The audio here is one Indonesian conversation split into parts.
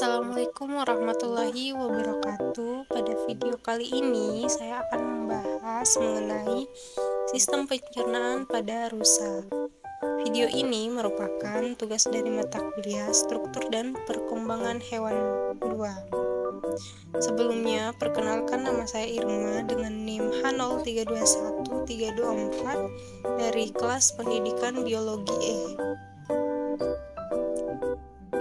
Assalamualaikum warahmatullahi wabarakatuh. Pada video kali ini saya akan membahas mengenai sistem pencernaan pada rusa. Video ini merupakan tugas dari mata kuliah Struktur dan Perkembangan Hewan 2. Sebelumnya, perkenalkan nama saya Irma dengan NIM H0321324 dari kelas Pendidikan Biologi E.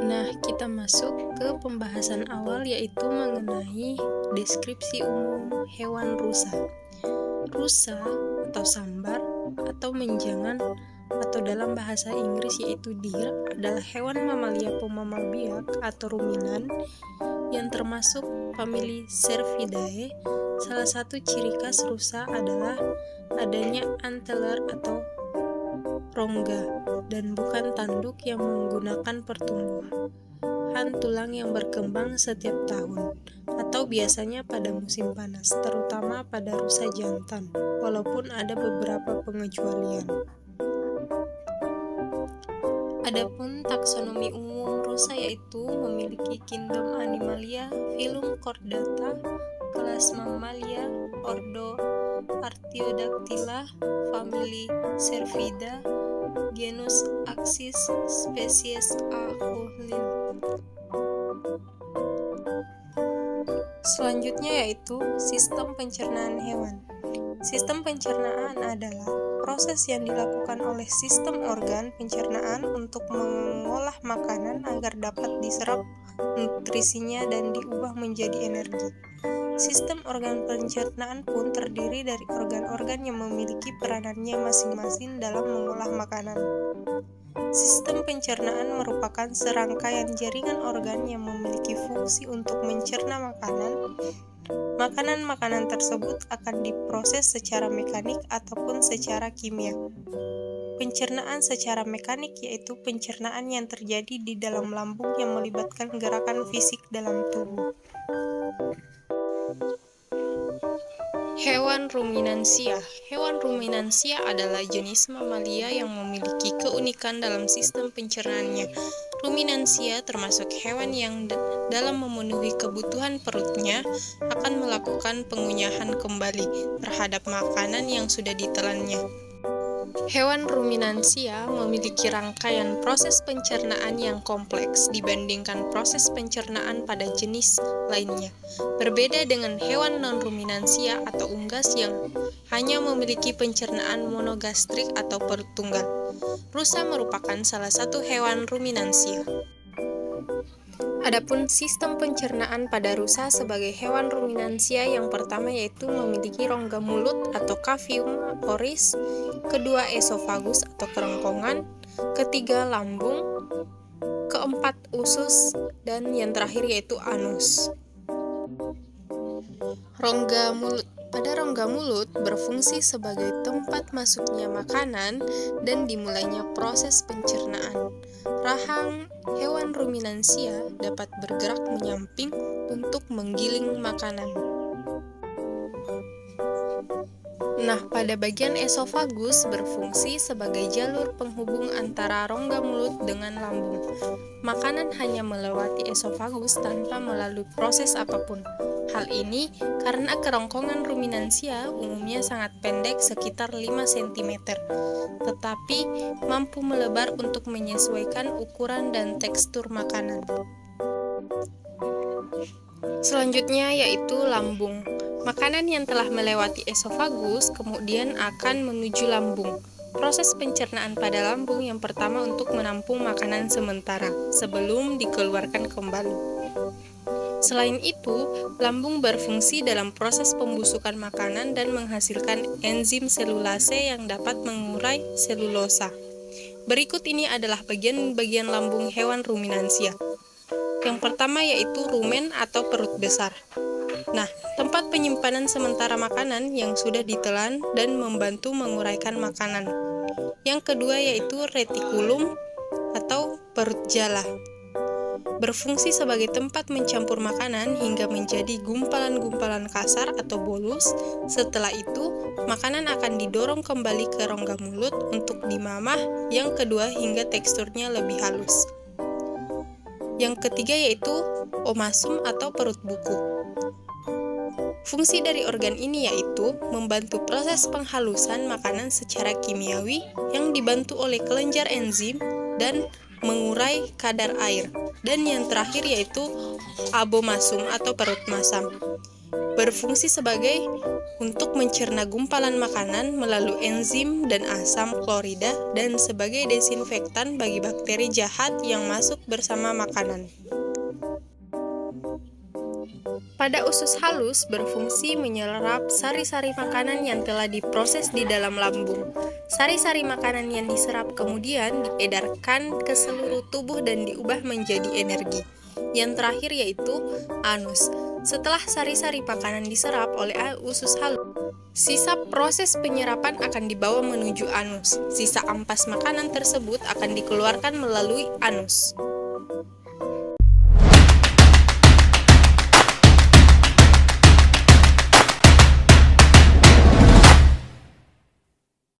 Nah, kita masuk ke pembahasan awal, yaitu mengenai deskripsi umum hewan rusa. Rusa atau sambar atau menjangan atau dalam bahasa Inggris yaitu deer adalah hewan mamalia pemamal biak atau ruminan yang termasuk famili Cervidae. Salah satu ciri khas rusa adalah adanya antler atau rongga dan bukan tanduk yang menggunakan pertumbuhan tulang yang berkembang setiap tahun atau biasanya pada musim panas, terutama pada rusa jantan, walaupun ada beberapa pengecualian. Adapun taksonomi umum rusa yaitu memiliki kingdom Animalia, filum Chordata, kelas Mammalia, ordo Artiodactyla, famili Cervida, genus Axis, spesies Ahuline. Selanjutnya yaitu sistem pencernaan hewan. Sistem pencernaan adalah proses yang dilakukan oleh sistem organ pencernaan untuk mengolah makanan agar dapat diserap nutrisinya dan diubah menjadi energi. Sistem organ pencernaan pun terdiri dari organ-organ yang memiliki peranannya masing-masing dalam mengolah makanan. Sistem pencernaan merupakan serangkaian jaringan organ yang memiliki fungsi untuk mencerna makanan. Makanan-makanan tersebut akan diproses secara mekanik ataupun secara kimia. Pencernaan secara mekanik yaitu pencernaan yang terjadi di dalam lambung yang melibatkan gerakan fisik dalam tubuh. Hewan ruminansia. Hewan ruminansia adalah jenis mamalia yang memiliki keunikan dalam sistem pencernaannya. Ruminansia termasuk hewan yang dalam memenuhi kebutuhan perutnya akan melakukan pengunyahan kembali terhadap makanan yang sudah ditelannya. Hewan ruminansia memiliki rangkaian proses pencernaan yang kompleks dibandingkan proses pencernaan pada jenis lainnya. Berbeda dengan hewan non-ruminansia atau unggas yang hanya memiliki pencernaan monogastrik atau perut tunggal. Rusa merupakan salah satu hewan ruminansia. Adapun sistem pencernaan pada rusa sebagai hewan ruminansia yang pertama yaitu memiliki rongga mulut atau cavium oris, kedua esofagus atau kerongkongan, ketiga lambung, keempat usus, dan yang terakhir yaitu anus. Rongga mulut. Pada rongga mulut berfungsi sebagai tempat masuknya makanan dan dimulainya proses pencernaan. Rahang hewan ruminansia dapat bergerak menyamping untuk menggiling makanan. Nah, pada bagian esofagus berfungsi sebagai jalur penghubung antara rongga mulut dengan lambung. Makanan hanya melewati esofagus tanpa melalui proses apapun. Hal ini karena kerongkongan ruminansia umumnya sangat pendek sekitar 5 cm, tetapi mampu melebar untuk menyesuaikan ukuran dan tekstur makanan. Selanjutnya yaitu lambung. Makanan yang telah melewati esofagus kemudian akan menuju lambung. Proses pencernaan pada lambung yang pertama untuk menampung makanan sementara sebelum dikeluarkan kembali. Selain itu, lambung berfungsi dalam proses pembusukan makanan dan menghasilkan enzim selulase yang dapat mengurai selulosa. Berikut ini adalah bagian-bagian lambung hewan ruminansia. Yang pertama yaitu rumen atau perut besar. Nah, tempat penyimpanan sementara makanan yang sudah ditelan dan membantu menguraikan makanan. Yang kedua yaitu retikulum atau perut jala. Berfungsi sebagai tempat mencampur makanan hingga menjadi gumpalan-gumpalan kasar atau bolus. Setelah itu, makanan akan didorong kembali ke rongga mulut untuk dimamah yang kedua hingga teksturnya lebih halus. Yang ketiga yaitu omasum atau perut buku. Fungsi dari organ ini yaitu membantu proses penghalusan makanan secara kimiawi yang dibantu oleh kelenjar enzim dan mengurai kadar air. Dan yang terakhir yaitu abomasum atau perut masam. Berfungsi sebagai untuk mencerna gumpalan makanan melalui enzim dan asam klorida dan sebagai desinfektan bagi bakteri jahat yang masuk bersama makanan. Pada usus halus berfungsi menyerap sari-sari makanan yang telah diproses di dalam lambung. Sari-sari makanan yang diserap kemudian diedarkan ke seluruh tubuh dan diubah menjadi energi. Yang terakhir yaitu anus. Setelah sari-sari makanan diserap oleh usus halus, sisa proses penyerapan akan dibawa menuju anus. Sisa ampas makanan tersebut akan dikeluarkan melalui anus.